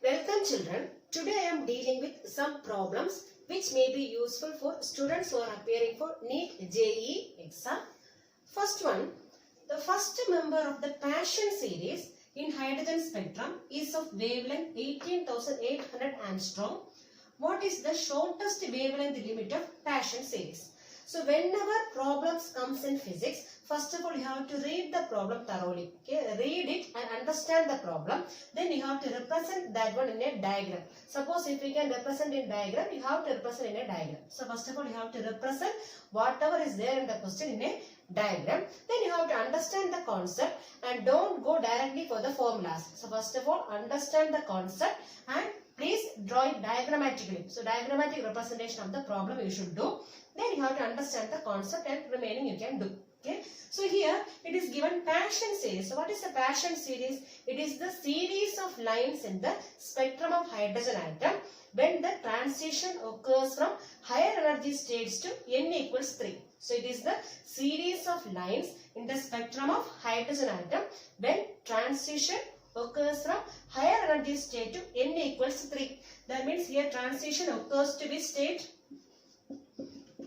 Welcome children. Today I am dealing with some problems which may be useful for students who are appearing for NEET JEE exam. First one, the first member of the Passion series in hydrogen spectrum is of wavelength 18,800 angstrom. What is the shortest wavelength limit of Passion series? So whenever problems comes in physics, first of all you have to read the problem thoroughly. Okay? Read it and understand the problem. Then you have to represent that one in a diagram. Suppose if we can represent in diagram, you have to represent in a diagram. So first of all you have to represent whatever is there in the question in a diagram. Then you have to understand the concept and don't go directly for the formulas. So first of all understand the concept and please draw it diagrammatically. So diagrammatic representation of the problem you should do. Then you have to understand the concept and remaining you can do. Okay. So here it is given Passion series. So what is a Passion series? It is the series of lines in the spectrum of hydrogen atom when the transition occurs from higher energy states to n equals 3. So it is the series of lines in the spectrum of hydrogen atom when transition occurs from higher energy state to n equals 3. That means here transition occurs to which state?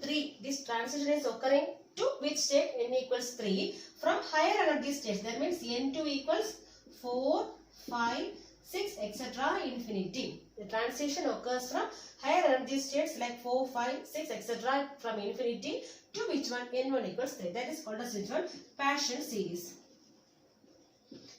3. This transition is occurring to which state? N equals 3 from higher energy states. That means N2 equals 4, 5, 6 etc. infinity. The transition occurs from higher energy states like 4, 5, 6 etc. from infinity to which one? N1 equals 3. That is called as which one? Passion series.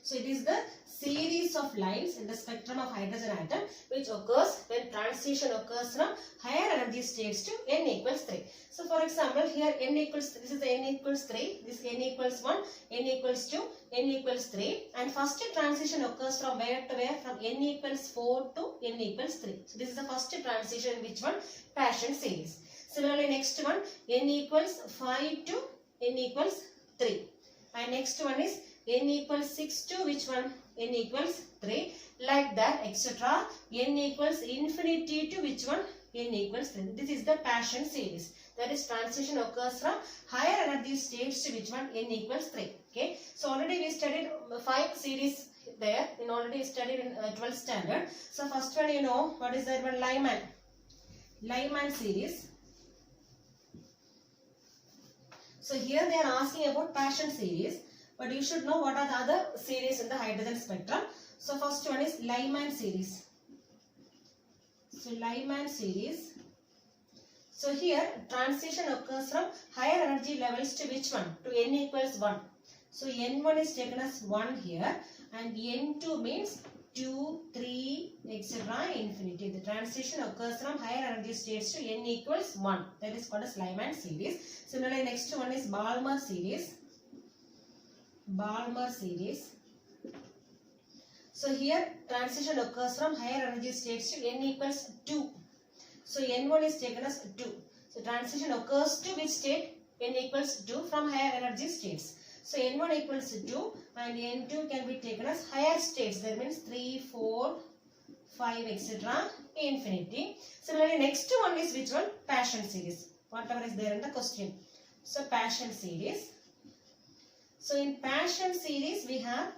So it is the series of lines in the spectrum of hydrogen atom which occurs when transition occurs from higher energy states to n equals 3. So for example here n equals, this is n equals 3, this n equals 1, n equals 2, n equals 3, and first transition occurs from where to where? From n equals 4 to n equals 3. So this is the first transition which one? Passion series. Similarly next one n equals 5 to n equals 3, and next one is n equals 6 to which one? N equals 3, like that etc. N equals infinity to which one? N equals 3. This is the Passion series. That is transition occurs from higher energy states to which one? N equals 3. Okay. So already we studied 5 series there. In already studied in 12th standard. So first one you know what is that one? Lyman. Lyman series. So here they are asking about Passion series. But you should know what are the other series in the hydrogen spectrum. So first one is Lyman series. So Lyman series. So here transition occurs from higher energy levels to which one? To n equals 1. So n1 is taken as 1 here and n2 means 2, 3 etc. infinity. The transition occurs from higher energy states to n equals 1. That is called as Lyman series. Similarly next one is Balmer series. Balmer series. So here transition occurs from higher energy states to n equals 2. So n1 is taken as 2. So transition occurs to which state? N equals 2 from higher energy states. So n1 equals 2 and n2 can be taken as higher states. That means 3, 4, 5 etc. infinity. Similarly next one is which one? Passion series. Whatever is there in the question. So Passion series. So in Passion series we have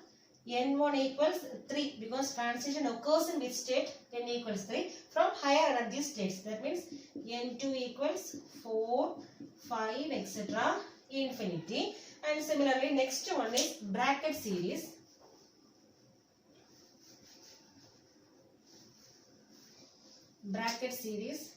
n1 equals 3 because transition occurs in which state? N equals 3 from higher energy states. That means n2 equals 4, 5 etc. infinity. And similarly next one is bracket series. Bracket series.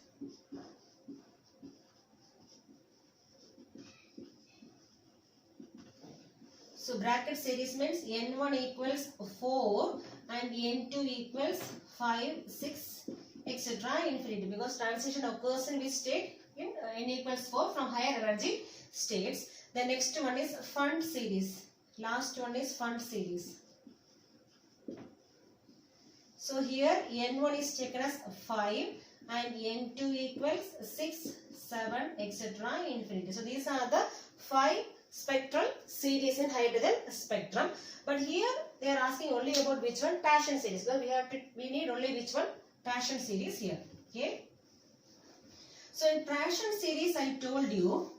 So bracket series means n1 equals 4 and n2 equals 5, 6 etc. infinity because transition occurs in which state? In n equals 4 from higher energy states. The next one is Fund series. Last one is Fund series. So here n1 is taken as 5 and n2 equals 6, 7 etc. infinity. So these are the 5 spectral series in hydrogen spectrum. But here they are asking only about which one? Passion series. Because we need only which one? Passion series here. Okay. So in Passion series I told you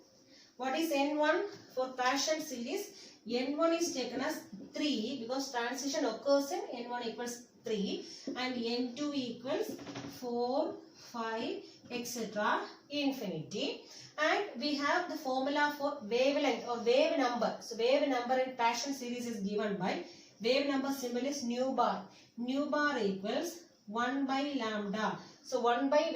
what is N1 for Passion series. N1 is taken as 3 because transition occurs in N1 equals 3 and N2 equals 4, 5, etc. infinity. And we have the formula for wavelength or wave number. So wave number in Paschen series is given by wave number symbol is nu bar. Nu bar equals 1 by lambda. So 1 by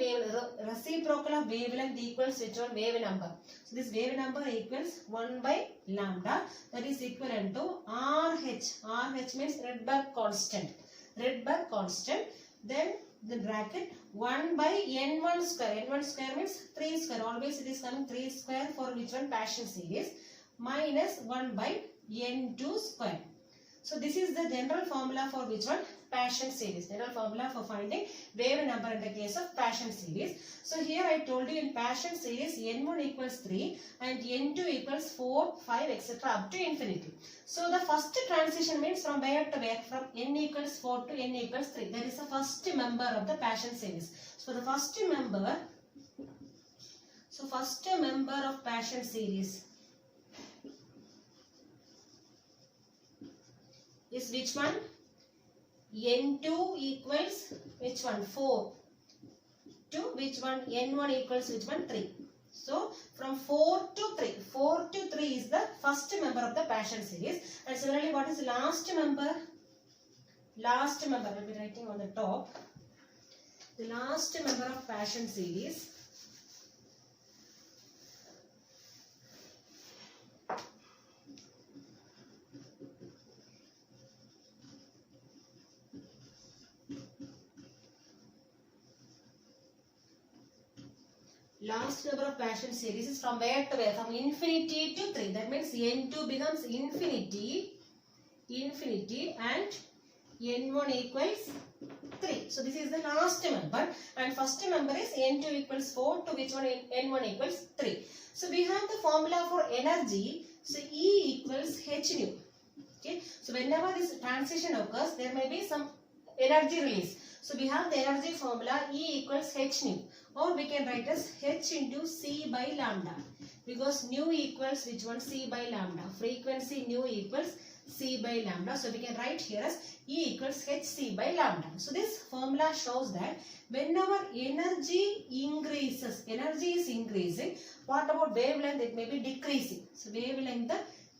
reciprocal of wavelength equals which one? Wave number. So this wave number equals 1 by lambda, that is equivalent to RH. RH means Rydberg constant. Rydberg constant. Then the bracket 1 by N1 square. N1 square means 3 square. Always it is coming 3 square for which one? Paschen series. Minus 1 by N2 square. So this is the general formula for which one? Paschen series. General formula for finding wave number in the case of Paschen series. So here I told you in Paschen series N1 equals 3 and N2 equals 4, 5, etc. up to infinity. So the first transition means from where to where? From N equals 4 to N equals 3. That is the first member of the Paschen series. So the first member of Paschen series is which one? N2 equals which one? 4 to which one? N1 equals which one? 3. So from 4 to 3. 4 to 3 is the first member of the Paschen series. And similarly, what is the last member? Last member, I will be writing on the top. The last member of Paschen series Paschen series is from where to where? From infinity to 3. That means N2 becomes infinity and N1 equals 3. So this is the last member and first member is N2 equals 4 to which one? N1 equals 3. So we have the formula for energy. So E equals h nu. Okay. So whenever this transition occurs, there may be some energy release. So we have the energy formula E equals h nu, or we can write as h into c by lambda, because nu equals which one? C by lambda. Frequency nu equals c by lambda. So we can write here as E equals hc by lambda. So this formula shows that whenever energy increases, energy is increasing, what about wavelength? It may be decreasing. So wavelength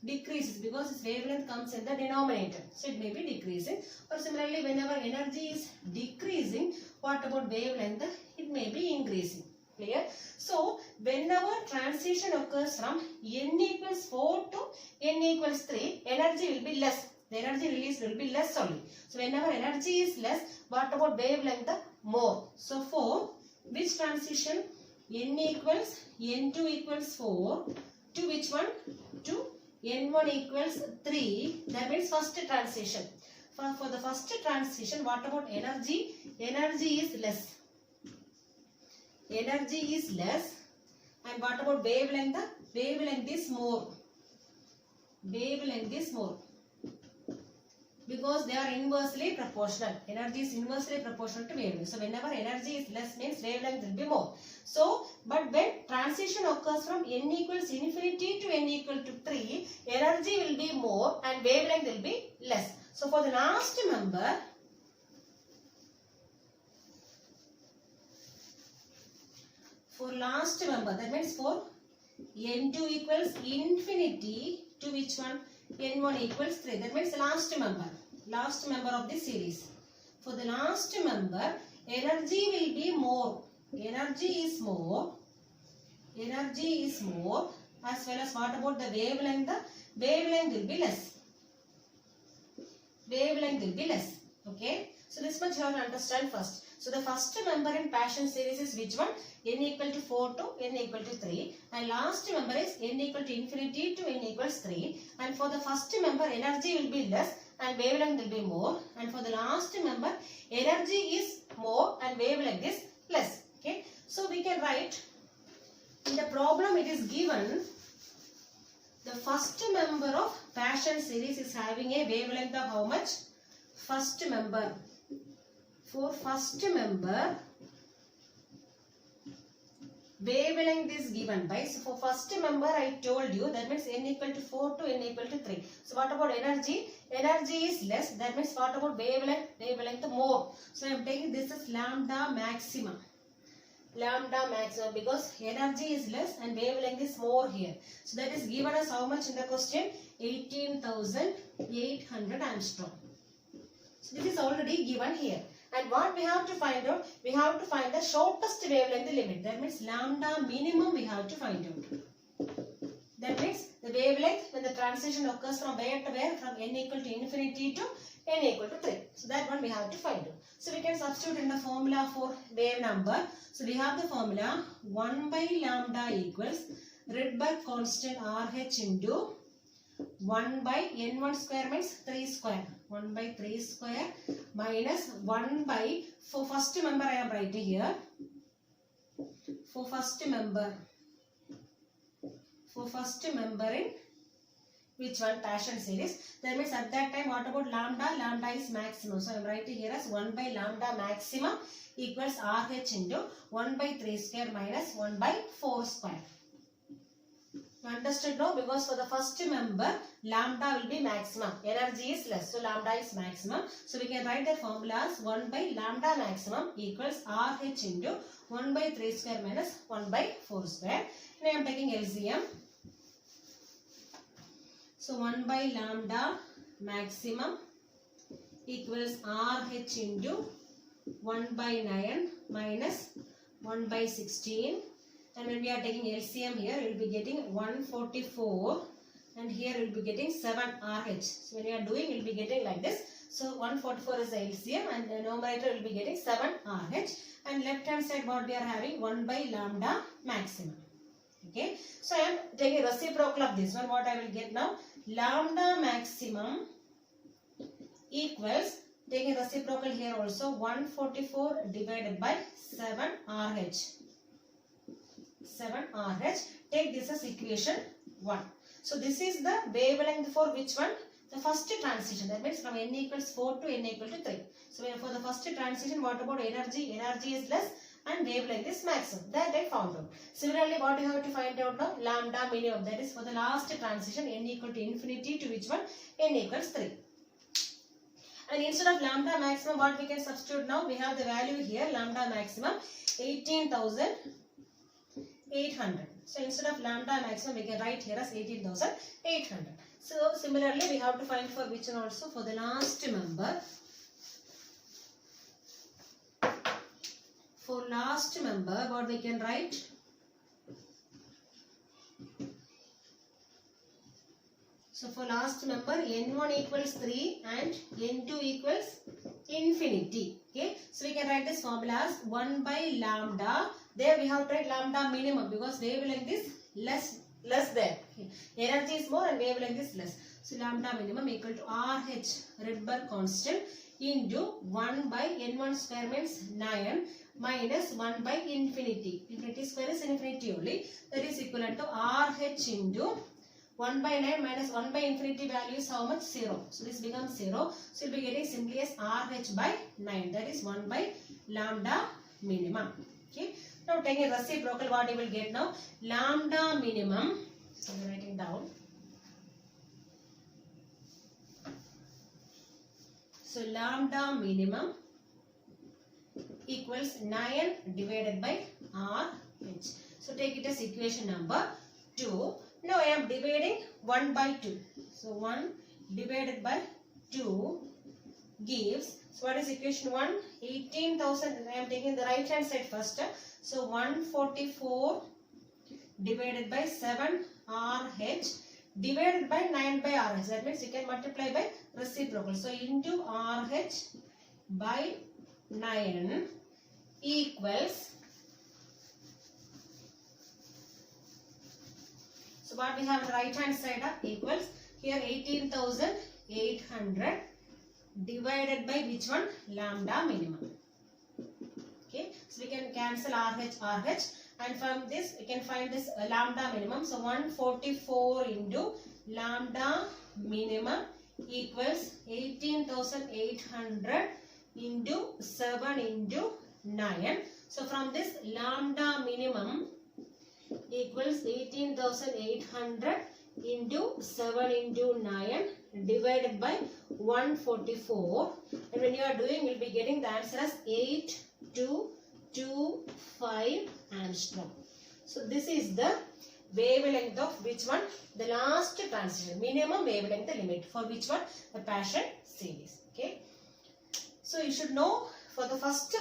decreases because its wavelength comes in the denominator. So it may be decreasing. Or similarly, whenever energy is decreasing, what about wavelength? It may be increasing. Clear? So whenever transition occurs from n equals 4 to n equals 3, energy will be less. The energy release will be less only. So whenever energy is less, what about wavelength? More. So for which transition? N equals N2 equals 4 to which one? To N1 equals 3. That means first transition. For the first transition, what about energy? Energy is less. Energy is less. And what about wavelength? Wavelength is more. Wavelength is more. Because they are inversely proportional. Energy is inversely proportional to wavelength. So whenever energy is less means wavelength will be more. So, but when transition occurs from n equals infinity to n equal to 3, energy will be more and wavelength will be less. So for the last member, that means for n2 equals infinity to which one? N1 equals 3. That means the last member of this series. For the last member, energy will be more. Energy is more. Energy is more. As well as what about the wavelength? The wavelength will be less. Wavelength will be less. Okay. So this much you have to understand first. So the first member in Paschen series is which one? N equal to 4 to n equal to 3. And last member is n equal to infinity to n equals 3. And for the first member, energy will be less and wavelength will be more. And for the last member, energy is more and wavelength is less. Okay. So we can write in the problem it is given the first member of Paschen series is having a wavelength of how much? First member. For first member, wavelength is given by, so for first member I told you, that means n equal to 4 to n equal to 3. So what about energy? Energy is less, that means what about wavelength? Wavelength more. So I am taking this as lambda maximum. Lambda maximum, because energy is less and wavelength is more here. So that is given as how much in the question? 18,800 angstrom. So this is already given here. And what we have to find out? We have to find the shortest wavelength limit. That means lambda minimum we have to find out. That means the wavelength when the transition occurs from where to where? From n equal to infinity to n equal to 3. So that one we have to find out. So we can substitute in the formula for wave number. So we have the formula 1 by lambda equals Rydberg constant RH into 1 by n1 square means 3 square. 1 by 3 square minus 1 by, for first member I am writing here. For first member in which one? Paschen series. That means at that time what about lambda? Lambda is maximum. So I am writing here as 1 by lambda maximum equals RH into 1 by 3 square minus 1 by 4 square. You understood now? Because for the first member, lambda will be maximum. Energy is less. So lambda is maximum. So we can write the formula as 1 by lambda maximum equals RH into 1 by 3 square minus 1 by 4 square. Now I am taking LCM. So 1 by lambda maximum equals RH into 1 by 9 minus 1 by 16. And when we are taking LCM here, we will be getting 144 and here we will be getting 7 RH. So when we are doing, we will be getting like this. So 144 is the LCM and the numerator will be getting 7 RH. And left hand side what we are having? 1 by lambda maximum. Okay. So I am taking reciprocal of this one. What I will get now? Lambda maximum equals, taking reciprocal here also, 144 divided by 7 RH. 7 RH. Take this as equation 1. So this is the wavelength for which one? The first transition. That means from n equals 4 to n equal to 3. So for the first transition, what about energy? Energy is less and wavelength is maximum. That I found out. Similarly, what you have to find out now? Lambda minimum. That is for the last transition, n equal to infinity to which one? N equals 3. And instead of lambda maximum, what we can substitute now? We have the value here, lambda maximum 18,800. So instead of lambda maximum, we can write here as 18,800. So similarly, we have to find for which one also? For the last member. For last member, what we can write? So for last member, n1 equals 3 and n2 equals infinity. Okay. So we can write this formula as 1 by lambda. There we have to write lambda minimum because wavelength is less there. Okay. Energy is more and wavelength is less. So lambda minimum equal to RH Rydberg constant into 1 by n1 square means 9 minus 1 by infinity. Infinity square is infinity only. That is equivalent to RH into 1 by 9 minus 1 by infinity value is how much? 0. So this becomes 0. So you will be getting simply as RH by 9. That is 1 by lambda minimum. Okay. Now taking reciprocal, what you will get now? Lambda minimum. So I am writing down. So lambda minimum equals 9 divided by RH. So take it as equation number 2. Now I am dividing 1 by 2. So 1 divided by 2 gives, so what is equation 1? 18,000. I am taking the right hand side first. So 144 divided by 7 RH divided by 9 by RH. That means you can multiply by reciprocal. So into RH by 9 equals, so what we have on the right hand side equals here 18,800 divided by which one? Lambda minimum. Okay, so we can cancel RH and from this we can find this lambda minimum. So 144 into lambda minimum equals 18,800 into 7 into 9. So from this lambda minimum equals 18,800 into 7 into 9 divided by 144. And when you are doing, you will be getting the answer as 8225 angstrom. So this is the wavelength of which one? The last transition, minimum wavelength limit for which one? The Paschen series. Okay. So you should know for the first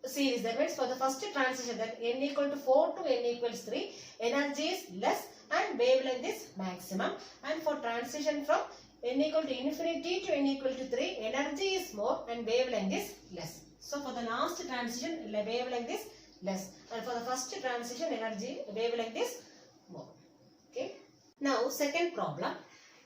series, that means for the first transition, that n equal to 4 to n equals 3, energy is less and wavelength is maximum. And for transition from n equal to infinity to n equal to 3, energy is more and wavelength is less. So for the last transition, wavelength is less, and for the first transition, energy wavelength is more. Okay. Now second problem.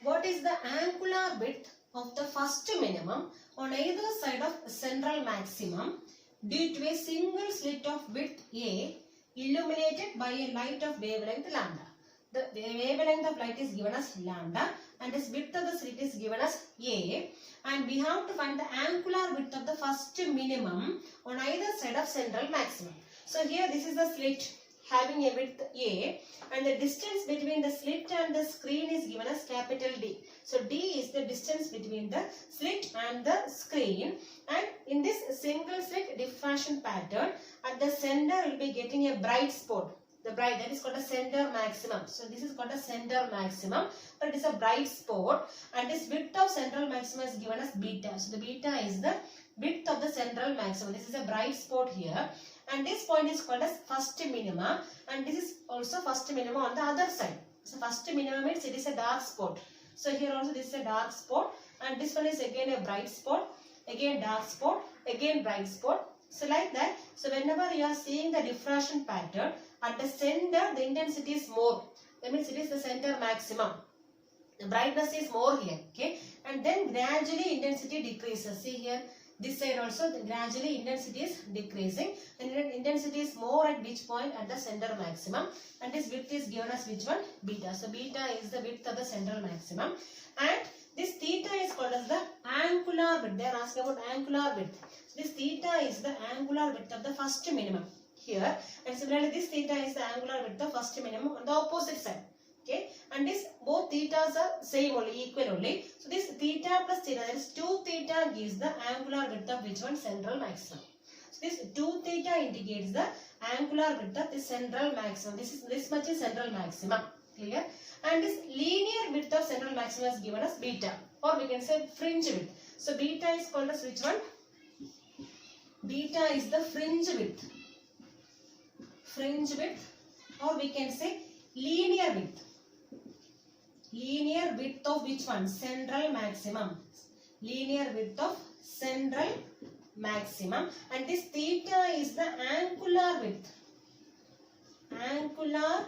What is the angular width of the first minimum on either side of central maximum due to a single slit of width A illuminated by a light of wavelength lambda? The wavelength of light is given as lambda and its width of the slit is given as A, and we have to find the angular width of the first minimum on either side of central maximum. So here this is the slit having a width A, and the distance between the slit and the screen is given as capital D. So D is the distance between the slit and the screen, and in this single slit diffraction pattern, at the center will be getting a bright spot. The bright, that is called a center maximum. So this is called a center maximum, but it is a bright spot, and this width of central maximum is given as beta. So the beta is the width of the central maximum. This is a bright spot here, and this point is called as first minima, and this is also first minima on the other side. So first minima means it is a dark spot. So here also this is a dark spot, and this one is again a bright spot, again dark spot, again bright spot. So like that. So whenever you are seeing the diffraction pattern, at the center the intensity is more. That means it is the center maximum. The brightness is more here. Okay, and then gradually intensity decreases. See here, this side also gradually intensity is decreasing, and intensity is more at which point? At the center maximum, and this width is given as which one? Beta. So beta is the width of the central maximum, and this theta is called as the angular width. They are asking about angular width. So this theta is the angular width of the first minimum here, and similarly this theta is the angular width of first minimum on the opposite side. Okay, and this both thetas are same only, equal only. So this theta plus theta, that is 2 theta, gives the angular width of which one? Central maximum. So this 2 theta indicates the angular width of the central maximum. This much is central maximum. Clear? And this linear width of central maximum is given as beta, or we can say fringe width. So beta is called as which one? Beta is the fringe width. Fringe width, or we can say linear width. Linear width of which one? Central maximum. Linear width of central maximum, and this theta is the angular width. Angular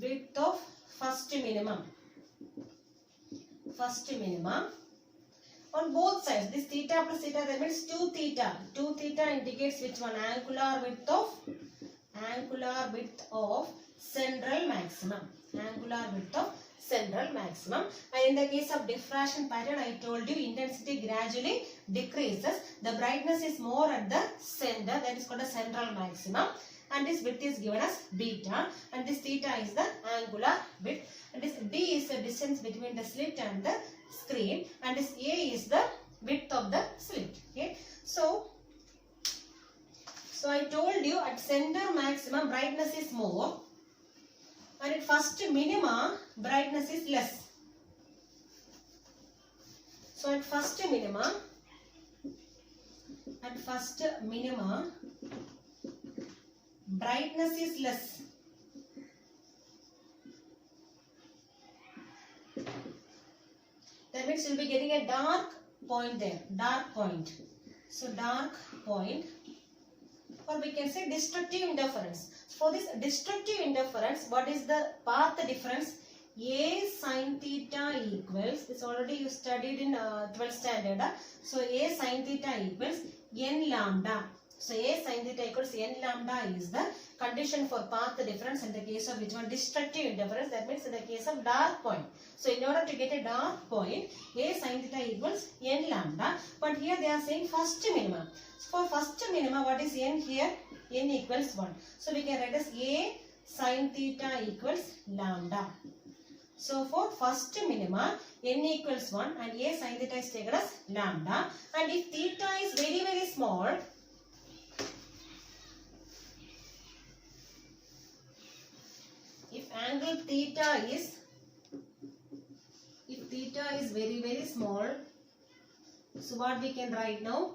width of first minimum. First minimum on both sides. This theta plus theta, that means 2 theta. 2 theta indicates which one? Angular width of central maximum. Angular width of central maximum. And in the case of diffraction pattern, I told you intensity gradually decreases. The brightness is more at the center, that is called a central maximum, and this width is given as beta, and this theta is the angular width, and this D is the distance between the slit and the screen, and this A is the width of the slit. Okay, so I told you at center maximum brightness is more, and at first minima brightness is less. So at first minima brightness is less. That means you will be getting a dark point there, dark point. So dark point, or we can say destructive interference. For this destructive interference, what is the path difference? A sin theta equals, this already you studied in 12th standard. So A sin theta equals n lambda. So A sin theta equals n lambda is the condition for path difference in the case of which one? Destructive interference. That means in the case of dark point. So in order to get a dark point, A sin theta equals n lambda. But here they are saying first minima. So for first minima, what is n here? N equals 1. So we can write as A sin theta equals lambda. So for first minima, n equals 1 and a sin theta is taken as lambda. And if theta is very, very small, if angle theta is, if theta is very, very small, so what we can write now?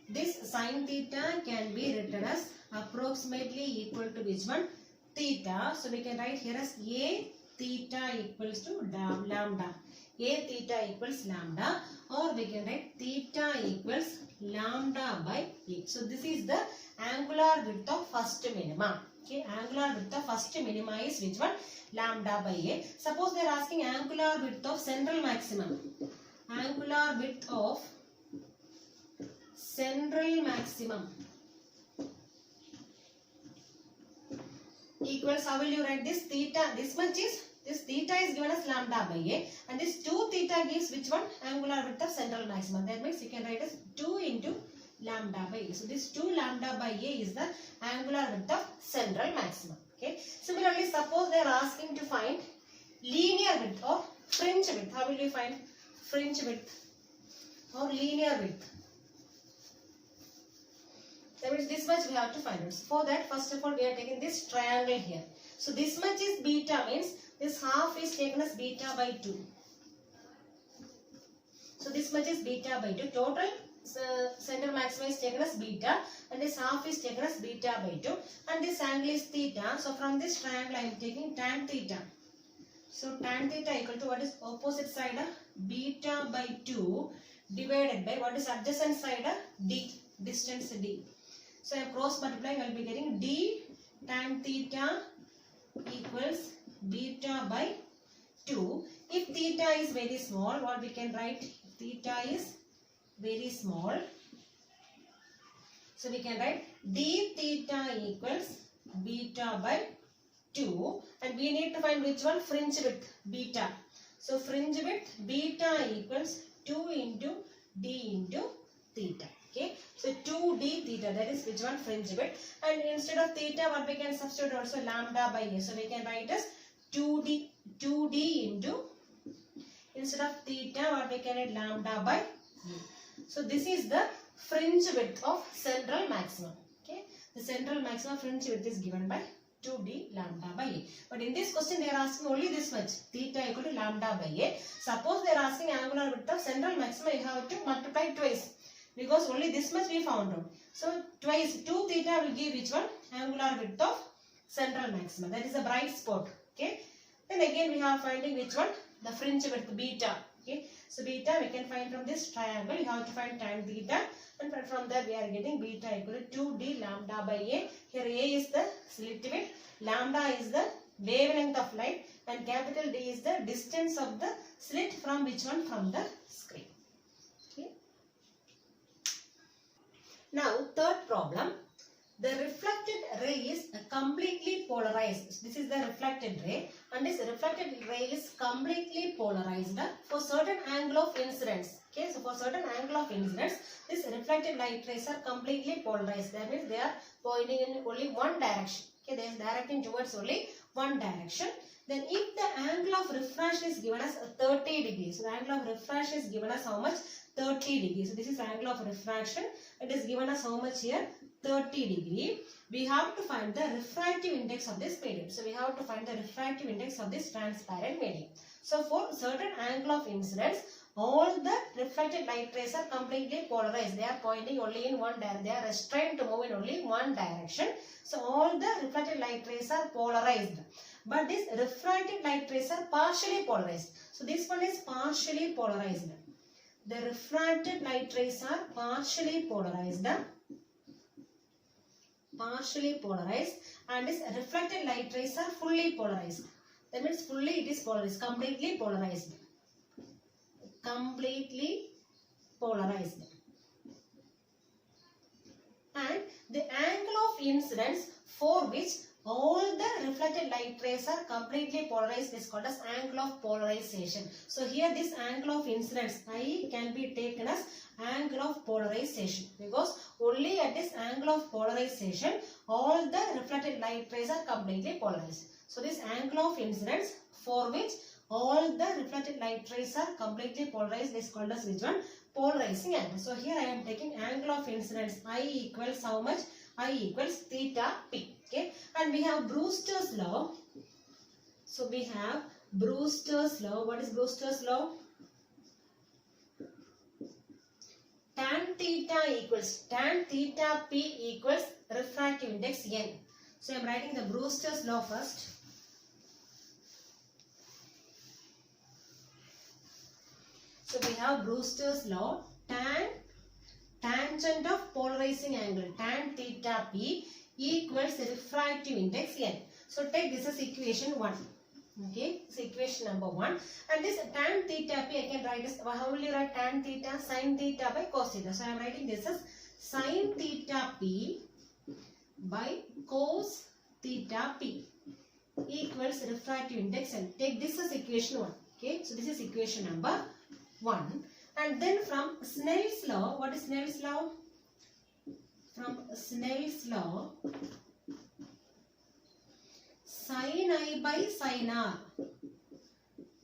This sin theta can be written as approximately equal to which one? Theta. So we can write here as a theta equals to lambda. A theta equals lambda, or we can write theta equals lambda by a. So this is the angular width of first minima. Okay, angular width of first minima is which one? Lambda by a. Suppose they are asking angular width of central maximum. Angular width of central maximum equals, how will you write this? Theta, this much is, this theta is given as lambda by a, and this 2 theta gives which one? Angular width of central maximum. That means you can write as 2 into lambda by a. So this 2 lambda by a is the angular width of central maximum. Okay. Similarly, suppose they are asking to find linear width or fringe width. How will you find fringe width or linear width? That means this much we have to find out. So for that, first of all, we are taking this triangle here. So this much is beta, means this half is taken as beta by 2. So this much is beta by 2. Total center maximum is taken as beta, and this half is taken as beta by 2. And this angle is theta. So from this triangle, I am taking tan theta. So tan theta equal to what is opposite side? Beta by 2 divided by what is adjacent side? D. Distance D. So I am cross multiplying, I will be getting d tan theta equals beta by 2. If theta is very small, what we can write? If theta is very small, so we can write d theta equals beta by 2, and we need to find which one? Fringe width, beta. So fringe width beta equals 2 into d into theta. Okay, so 2d theta, that is which one? Fringe width. And instead of theta, what we can substitute also? Lambda by a. So we can write as 2d into, instead of theta, what we can write? Lambda by a. So this is the fringe width of central maximum. Okay, the central maximum fringe width is given by 2d lambda by a. But in this question, they are asking only this much, theta equal to lambda by a. Suppose they are asking angular width of central maximum, you have to multiply twice, because only this much we found out. So twice 2 theta will give which one? Angular width of central maximum. That is a bright spot. Okay. Then again we have finding which one? The fringe width beta. Okay. So beta we can find from this triangle. You have to find tan theta, and from there we are getting beta equal to 2d lambda by a. Here a is the slit width, lambda is the wavelength of light, and capital D is the distance of the slit from which one? From the screen. Okay. Now third problem, the reflected ray is completely polarized. This is the reflected ray, and this reflected ray is completely polarized for certain angle of incidence. Okay, so for certain angle of incidence, this reflected light rays are completely polarized. That means they are pointing in only one direction. Okay, they are directing towards only one direction. Then if the angle of refraction is given as 30 degrees, so the angle of refraction is given as how much? 30 degrees. So this is angle of refraction. It is given as how much here? 30 degree. We have to find the refractive index of this medium. So we have to find the refractive index of this transparent medium. So for certain angle of incidence, all the reflected light rays are completely polarized. They are pointing only in one direction. They are restrained to move in only one direction. So all the reflected light rays are polarized. But this refracted light rays are partially polarized. So this one is partially polarized. The refracted light rays are partially polarized. And this reflected light rays are fully polarized. That means fully it is polarized, completely polarized. Completely polarized. And the angle of incidence for which all the reflected light rays are completely polarized is called as angle of polarization. So here this angle of incidence I can be taken as angle of polarization, because only at this angle of polarization all the reflected light rays are completely polarized. So this angle of incidence for which all the reflected light rays are completely polarized is called as which one? Polarizing angle. So here I am taking angle of incidence I equals how much? I equals theta p. Okay, and we have Brewster's law. So we have Brewster's law. What is Brewster's law? Tan theta p equals refractive index n. So I am writing the Brewster's law first. So we have Brewster's law. Tangent of polarizing angle tan theta p equals refractive index n. So take this as equation 1. Okay, so equation number 1. And this tan theta p I can write as, how will you write tan theta? Sin theta by cos theta. So I am writing this as sin theta p by cos theta p equals refractive index n. Take this as equation 1. Okay, so this is equation number 1. And then from Snell's law, what is Snell's law? From Snell's law, sin I by sin R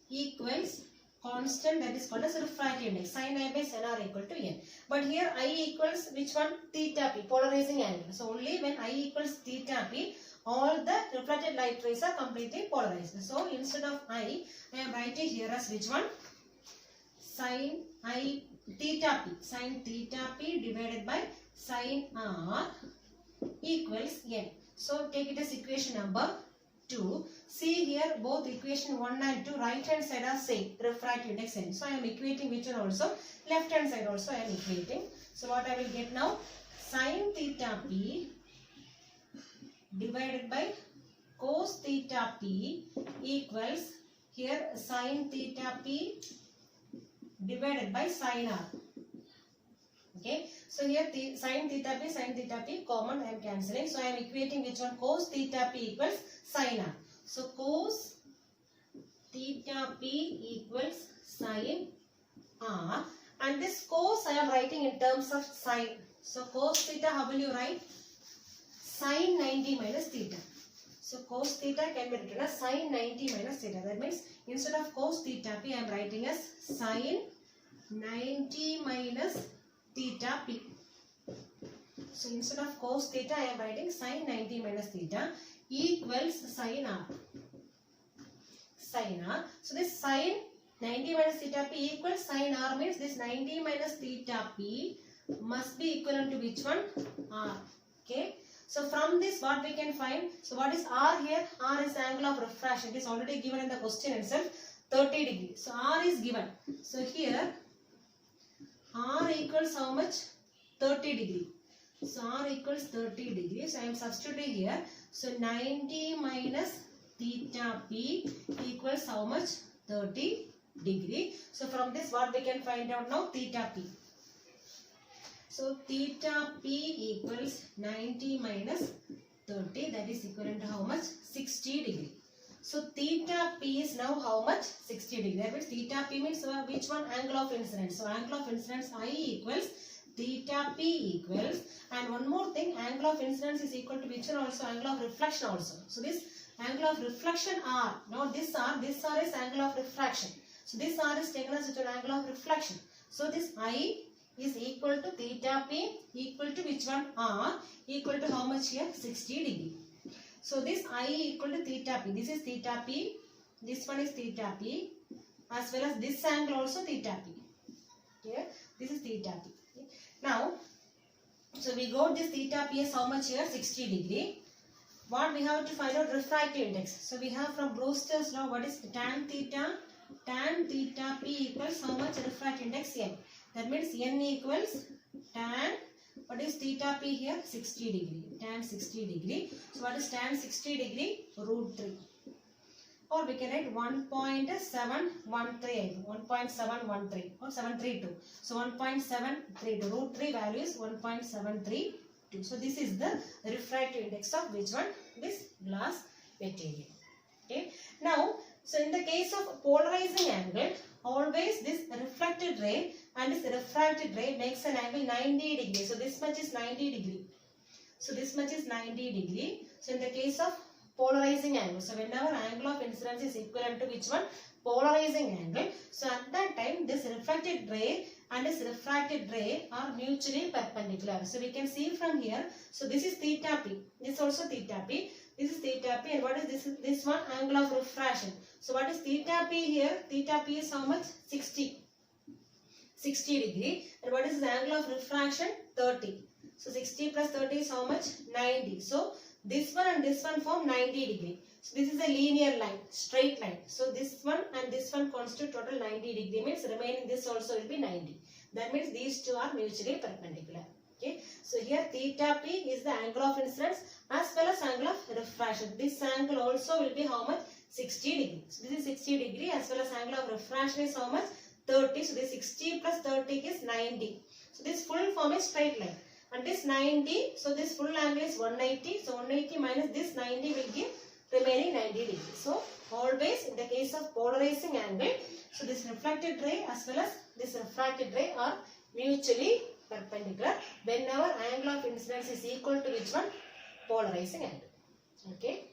equals constant, that is called as refractive index. Sin I by sin R equal to n. But here I equals which one? Theta p, polarizing angle. So only when I equals theta p, all the reflected light rays are completely polarized. So instead of I am writing here as which one? Sin I theta p. Sin theta p divided by sin R equals n. So take it as equation number 2. See here both equation 1 and 2 right hand side are same, refractive index n. So I am equating which one also? Left hand side also I am equating. So what I will get now? Sin theta p divided by cos theta p equals here sin theta p divided by sin R. Okay, so here sin theta p common I am cancelling. So I am equating which one? Cos theta p equals sin R. So cos theta p equals sin R, and this cos I am writing in terms of sin. So cos theta, how will you write? Sin 90 minus theta. So cos theta can be written as sin 90 minus theta. That means instead of cos theta p I am writing as sin 90 minus theta p. So instead of cos theta I am writing sin 90 minus theta equals sin R. Sin R. So this sin 90 minus theta p equals sin R means this 90 minus theta p must be equivalent to which one? R. Okay. So from this what we can find? So what is R here? R is angle of refraction. It is already given in the question itself, 30 degrees. So R is given. So here R equals how much? 30 degree. So R equals 30 degrees. So I am substituting here. So 90 minus theta p equals how much? 30 degree. So from this what we can find out now? Theta p. So theta p equals 90 minus 30, that is equivalent to how much? 60 degree. So theta p is now how much? 60 degree. That means theta p means which one? Angle of incidence. So angle of incidence I equals theta p equals, and one more thing, angle of incidence is equal to which one also? Angle of reflection also. So this angle of reflection R. Now this R is angle of refraction. So this R is taken as an angle of reflection. So this I is equal to theta p equal to which one? R equal to how much here? 60 degree. So this I equal to theta p. This is theta p. This one is theta p. As well as this angle also theta p. Here, this is theta p. Okay. Now, so we got this theta p as how much here? 60 degree. What we have to find out? Refractive index. So we have from Brewster's law, what is tan theta? Tan theta p equals how much? Refractive index n. That means n equals tan, what is theta p here? 60 degree. Tan 60 degree. So what is tan 60 degree? Root 3. Or we can write 1.713, 1.713 or 732. So 1.732. Root 3 value is 1.732. So this is the refractive index of which one? This glass material. Okay. Now, so in the case of polarizing angle, always this reflection refracted ray and this refracted ray makes an angle 90 degree. So this much is 90 degree. So this much is 90 degree. So in the case of polarizing angle, so whenever angle of incidence is equivalent to which one? Polarizing angle. So at that time this reflected ray and this refracted ray are mutually perpendicular. So we can see from here. So this is theta p. This is also theta p. This is theta p. And what is this? This one angle of refraction. So what is theta p here? Theta p is how much? 60 degree. And what is the angle of refraction? 30. So 60 plus 30 is how much? 90. So this one and this one form 90 degree. So this is a linear line, straight line. So this one and this one constitute total 90 degree, means remaining this also will be 90. That means these two are mutually perpendicular. Okay. So here theta p is the angle of incidence as well as angle of refraction. This angle also will be how much? 60 degree. So this is 60 degree as well as angle of refraction is how much? 30. So this 60 plus 30 is 90. So this full form is straight line. And this 90, so this full angle is 180. So 180 minus this 90 will give remaining 90 degree. So always in the case of polarizing angle, so this reflected ray as well as this refracted ray are mutually perpendicular whenever angle of incidence is equal to which one? Polarizing angle. Okay.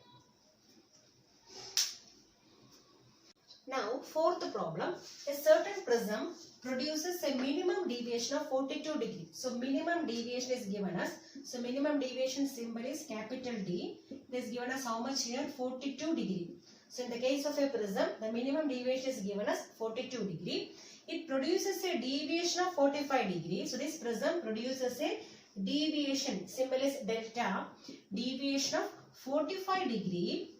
Now fourth problem, a certain prism produces a minimum deviation of 42 degree. So minimum deviation is given us. So minimum deviation symbol is capital D. It is given us how much here? 42 degree. So in the case of a prism, the minimum deviation is given us 42 degree. It produces a deviation of 45 degree. So this prism produces a deviation, symbol is delta, deviation of 45 degree.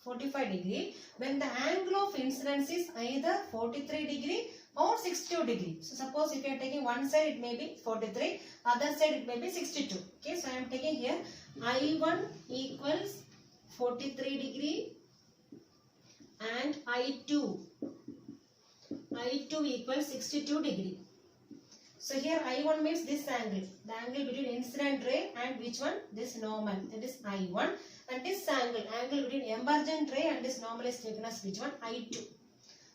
45 degree when the angle of incidence is either 43 degree or 62 degree. So suppose if you are taking one side it may be 43, other side it may be 62. Okay, so I am taking here I1 equals 43 degree and I2 equals 62 degree. So here I1 means this angle, the angle between incident ray and which one? This normal, that is I1. And this angle between emergent ray and this normal is taken as which one? I2.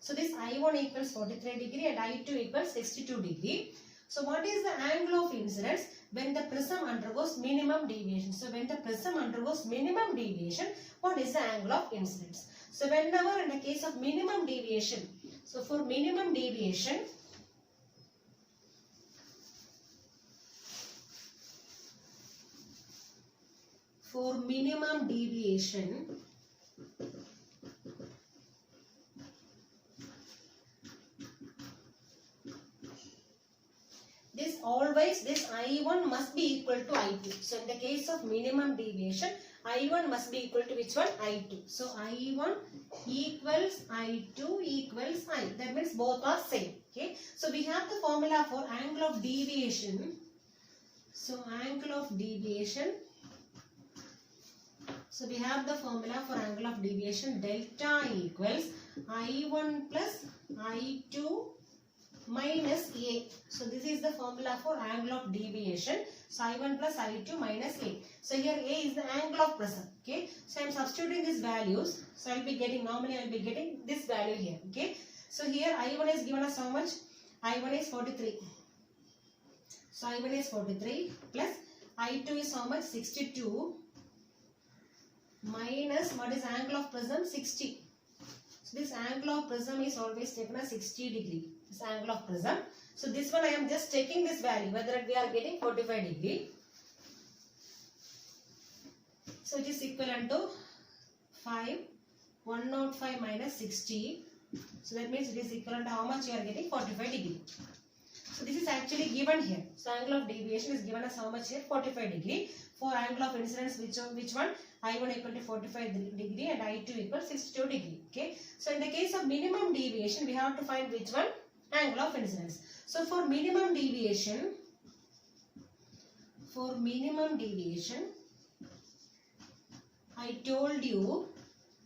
So this I1 equals 43 degree and I2 equals 62 degree. So what is the angle of incidence when the prism undergoes minimum deviation? So when the prism undergoes minimum deviation, what is the angle of incidence? So whenever in the case of minimum deviation, so for minimum deviation, this always this I1 must be equal to I2. So in the case of minimum deviation, I1 must be equal to which one? I2. So I1 equals I2 equals I. That means both are same. Okay. So we have the formula for angle of deviation. So angle of deviation. So we have the formula for angle of deviation, delta equals I1 plus I2 minus A. So this is the formula for angle of deviation. So I1 plus I2 minus A. So here A is the angle of prism. Okay. So I am substituting these values. So I will be getting, normally I will be getting this value here. Okay. So here I1 is given us how much? I1 is 43. So I1 is 43 plus I2 is how much? 62 minus what is angle of prism? 60. So this angle of prism is always taken as 60 degree. This angle of prism. So this one I am just taking this value whether we are getting 45 degree. So it is equivalent to 105 minus 60. So that means it is equivalent to how much you are getting? 45 degree. So this is actually given here. So angle of deviation is given as how much here? 45 degree. For angle of incidence, which one? I1 equal to 45 degree and I2 equals 62 degree. Okay. So in the case of minimum deviation, we have to find which one? Angle of incidence. So for minimum deviation, I told you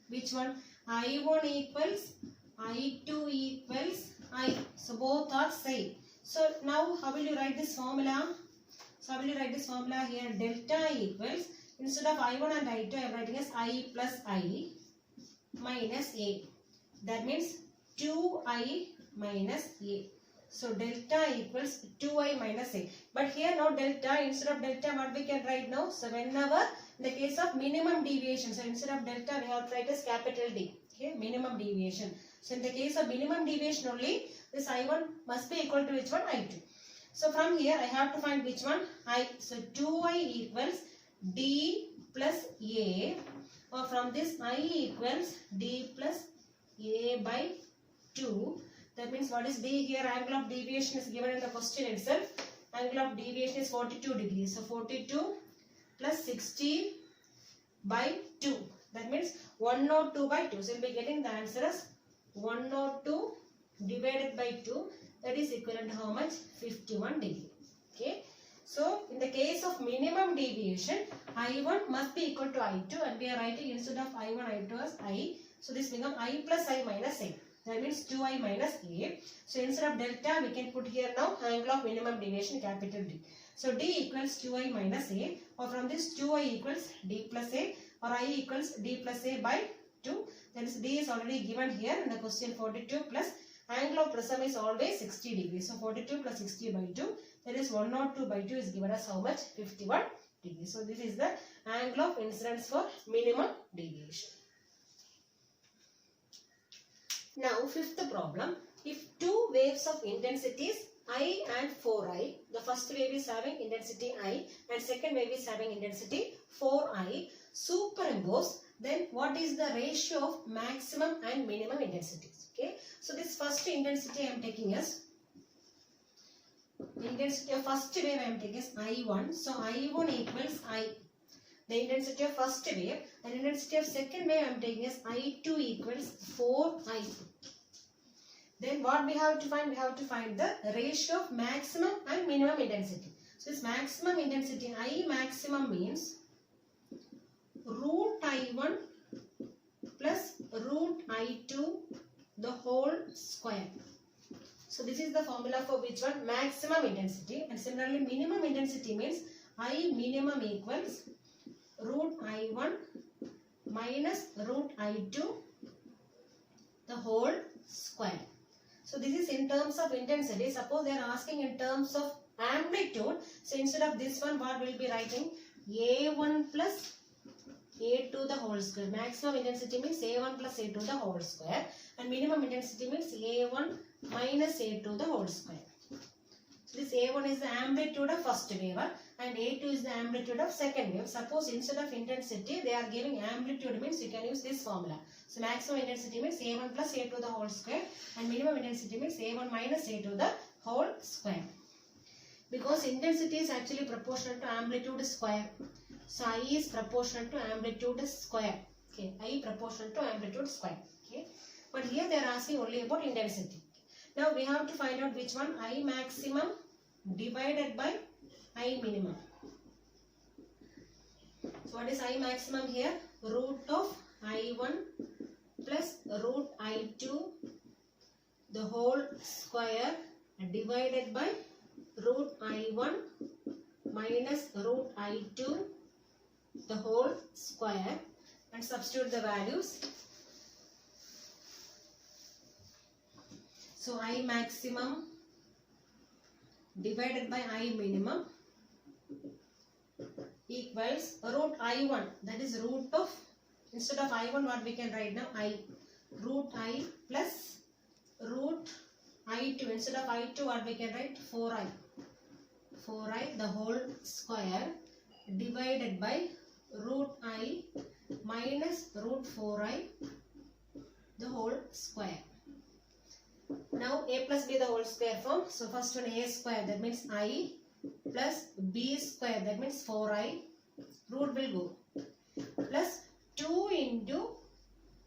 which one? I1 equals I2 equals I. So both are same. So now how will you write this formula? So how will you write this formula here? Delta equals, instead of I1 and I2 I am writing as I plus I minus A. That means 2I minus A. So delta equals 2i minus a. But here now delta, instead of delta what we can write now? So whenever in the case of minimum deviation, so instead of delta we have to write as capital D. Okay, minimum deviation. So in the case of minimum deviation only, this I1 must be equal to which one? I2. So from here I have to find which one? I. So 2i equals D plus A, or from this I equals D plus A by 2. That means what is D here? Angle of deviation is given in the question itself. Angle of deviation is 42 degrees. So 42 plus 60 by 2. That means 102 by 2. So we will be getting the answer as 102 divided by 2. That is equivalent to how much? 51 degree. Okay. So in the case of minimum deviation, I1 must be equal to I2, and we are writing instead of I1, I2 as I. So this becomes I plus I minus A. That means 2i minus A. So instead of delta, we can put here now angle of minimum deviation, capital D. So D equals 2i minus A, or from this 2i equals D plus A, or I equals D plus A by 2. That is D is already given here in the question. 42 plus angle of prism is always 60 degrees. So 42 plus 60 by 2, that is 102 by 2 is given as how much? 51 degrees. So this is the angle of incidence for minimum deviation. Now fifth problem. If two waves of intensities I and 4i, the first wave is having intensity I and second wave is having intensity 4i, superimpose, then what is the ratio of maximum and minimum intensities? Okay. So this first intensity I am taking as intensity of first wave I am taking as I1. So I1 equals I. The intensity of first wave, and intensity of second wave I am taking as I2 equals 4I. Then what we have to find? We have to find the ratio of maximum and minimum intensity. So this maximum intensity, I maximum means root I1 plus root I2 the whole square. So this is the formula for which one? Maximum intensity. And similarly minimum intensity means I minimum equals root I1 minus root I2 the whole square. So this is in terms of intensity. Suppose they are asking in terms of amplitude. So instead of this one, what will be writing? A1 plus A2 the whole square. Maximum intensity means A1 plus A2 the whole square. And minimum intensity means A1 minus A2 the whole square. So this A1 is the amplitude of first wave and A2 is the amplitude of second wave. Suppose instead of intensity they are giving amplitude, means you can use this formula. So maximum intensity means A1 plus A2 the whole square and minimum intensity means A1 minus A2 the whole square. Because intensity is actually proportional to amplitude square. So I is proportional to amplitude square. Okay, I proportional to amplitude square. Okay, but here they are asking only about intensity. Now we have to find out which one? I maximum divided by I minimum. So what is I maximum here? Root of I1 plus root I2 the whole square divided by root I1 minus root I2 the whole square, and substitute the values. So I maximum divided by I minimum equals root I1, that is root of, instead of I1 what we can write now? I. Root I plus root I2, instead of I2 what we can write? 4I. 4I the whole square divided by root I minus root 4I the whole square. Now a plus b the whole square form. So first one a square, that means I, plus b square, that means 4I, root will go, plus 2 into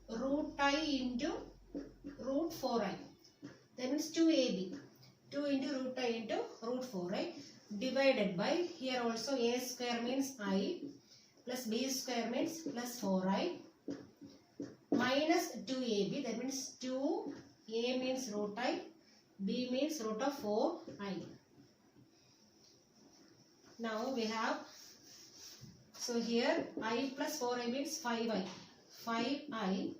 root I into root 4I, that means 2ab, 2 into root I into root 4I divided by, here also a square means I, plus b square means plus 4I, minus 2ab, that means 2, a means root I, b means root of 4I. Now we have, so here I plus 4I means 5I. 5I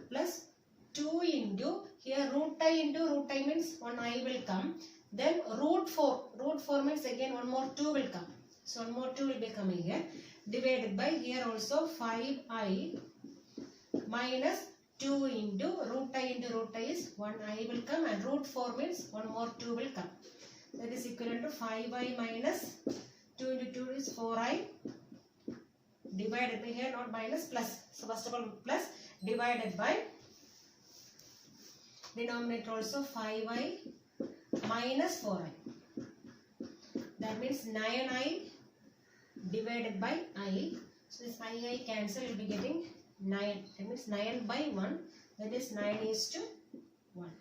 plus 2 into, Here root I into root I means one I will come. Then root 4. Root 4 means again one more 2 will come. So one more 2 will be coming here. Divided by here also 5I minus 2 into root I is 1 I will come, and root 4 means one more 2 will come. That is equivalent to 5I minus 2 into 2 is 4I divided by here not minus plus. So first of all plus divided by denominator also 5I minus 4I. That means 9I divided by I. So this I cancel, will be getting 9. That means 9 by 1. That is 9 is to 1.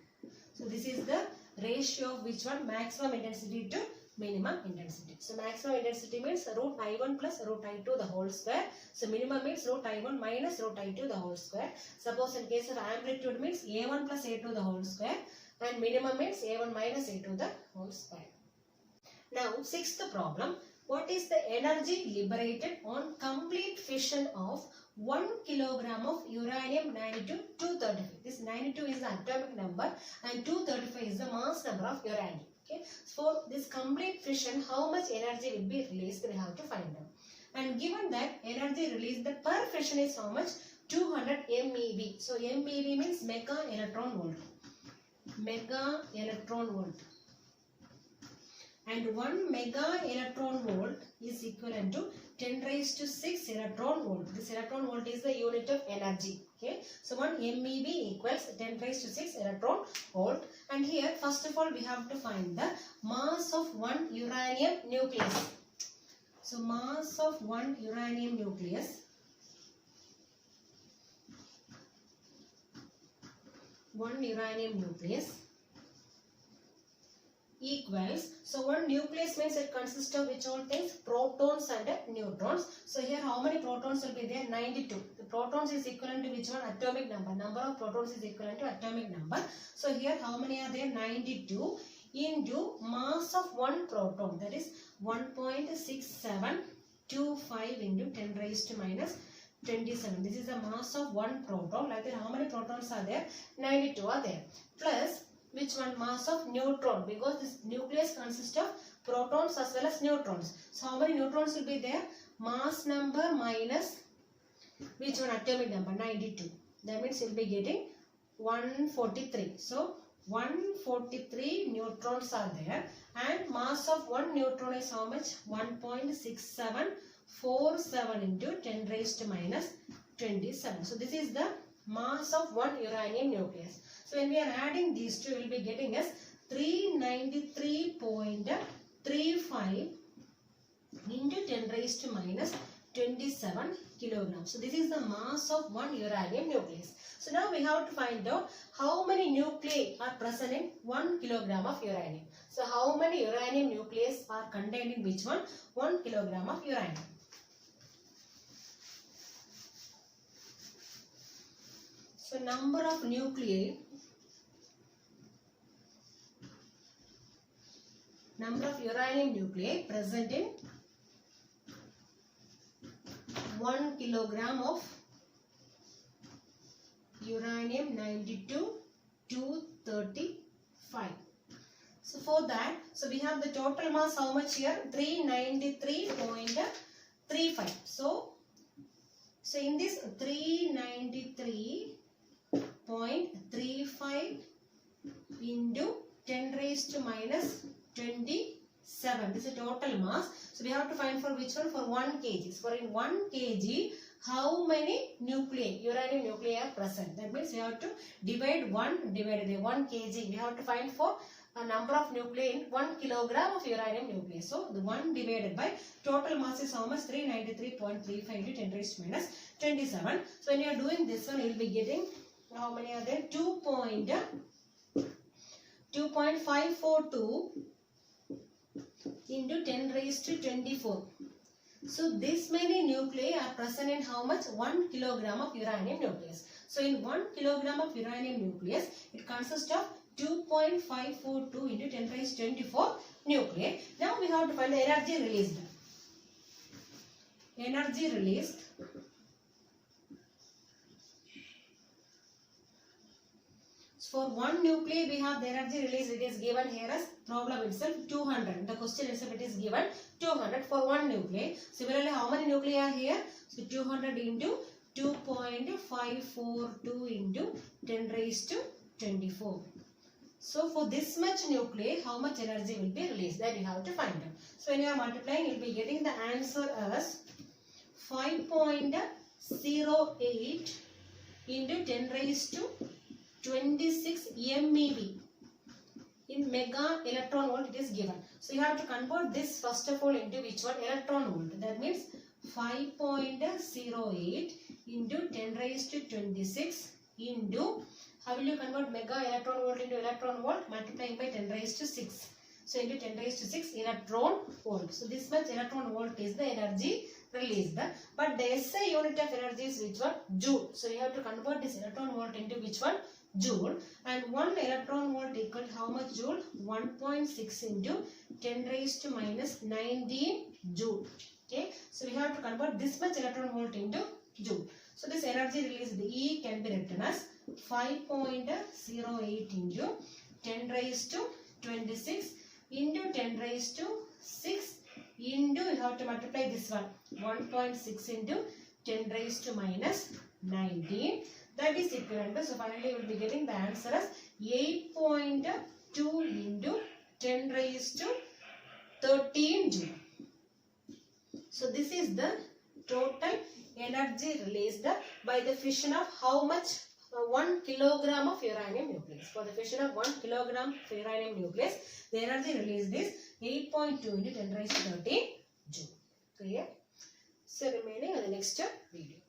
So this is the ratio of which one? Maximum intensity to minimum intensity. So maximum intensity means root I1 plus root I2 the whole square. So minimum means root I1 minus root I2 the whole square. Suppose in case of amplitude means A1 plus A2 the whole square, and minimum means A1 minus A2 the whole square. Now sixth problem. What is the energy liberated on complete fission of 1 kilogram of uranium-92-235? This 92 is the atomic number and 235 is the mass number of uranium. Okay. So for this complete fission, how much energy will be released? We have to find out. And given that energy released the per fission is how much? 200 MeV. So MeV means mega electron volt. Mega electron volt. And 1 mega electron volt is equivalent to 10 raised to 6 electron volt. This electron volt is the unit of energy. Okay. So 1 MeV equals 10 raised to 6 electron volt. And here first of all we have to find the mass of 1 uranium nucleus. So mass of 1 uranium nucleus. 1 uranium nucleus equals, so one nucleus means it consists of which all things? Protons and neutrons. So here how many protons will be there? 92. The protons is equivalent to which one? Atomic number. Number of protons is equivalent to atomic number. So here how many are there? 92 into mass of one proton, that is 1.6725 into 10 raised to minus 27. This is the mass of one proton. Like that, how many protons are there? 92 are there. Plus which one? Mass of neutron, because this nucleus consists of protons as well as neutrons. So how many neutrons will be there? Mass number minus which one? Atomic number 92. That means you will be getting 143. So 143 neutrons are there, and mass of one neutron is how much? 1.6747 into 10 raised to minus 27. So this is the mass of one uranium nucleus. So when we are adding these two, we will be getting as 393.35 into 10 raised to minus 27 kilograms. So this is the mass of one uranium nucleus. So now we have to find out how many nuclei are present in 1 kilogram of uranium. So how many uranium nuclei are contained in which one? 1 kilogram of uranium. So number of nuclei, number of uranium nuclei present in 1 kilogram of uranium 92-235. So for that, so we have the total mass how much here? 393.35. So in this 393.35 into 10 raised to minus 27. This is the total mass. So we have to find for which one? For 1 kg. So for in 1 kg, how many nuclei, uranium nuclei are present? That means we have to divide 1 divided by 1 kg. We have to find for a number of nuclei in 1 kilogram of uranium nucleus. So the 1 divided by total mass is how much? 393.35 into 10 raised to minus 27. So when you are doing this one, you will be getting how many are there? 2.542 into 10 raised to 24. So this many nuclei are present in how much? 1 kilogram of uranium nucleus. So in 1 kilogram of uranium nucleus, it consists of 2.542 into 10 raised to 24 nuclei. Now we have to find the energy released. Energy released for one nuclei we have the energy release, it is given here as problem itself 200. The question itself it is given 200 for one nuclei. Similarly, how many nuclei are here? So 200 into 2.542 into 10 raised to 24. So for this much nuclei, how much energy will be released? That you have to find out. So when you are multiplying, you will be getting the answer as 5.08 into 10 raised to 26 MeV. In mega electron volt it is given. So you have to convert this first of all into which one? Electron volt. That means 5.08 into 10 raised to 26 into, how will you convert mega electron volt into electron volt? Multiplying by 10 raised to 6. So into 10 raised to 6 electron volt. So this much electron volt is the energy released. But the SI unit of energy is which one? Joule. So you have to convert this electron volt into which one? Joule. And 1 electron volt equal to how much joule? 1.6 into 10 raised to minus 19 joule. Okay. So we have to convert this much electron volt into joule. So this energy released, E can be written as 5.08 into 10 raised to 26 into 10 raised to 6 into, you have to multiply this one, 1.6 into 10 raised to minus 19. That is equivalent to, so finally you will be getting the answer as 8.2 into 10 raised to 13 joule. So this is the total energy released by the fission of how much? 1 kilogram of uranium nucleus. For the fission of 1 kilogram of uranium nucleus, the energy released is 8.2 into 10 raised to 13 joule. Clear? So remaining on the next video.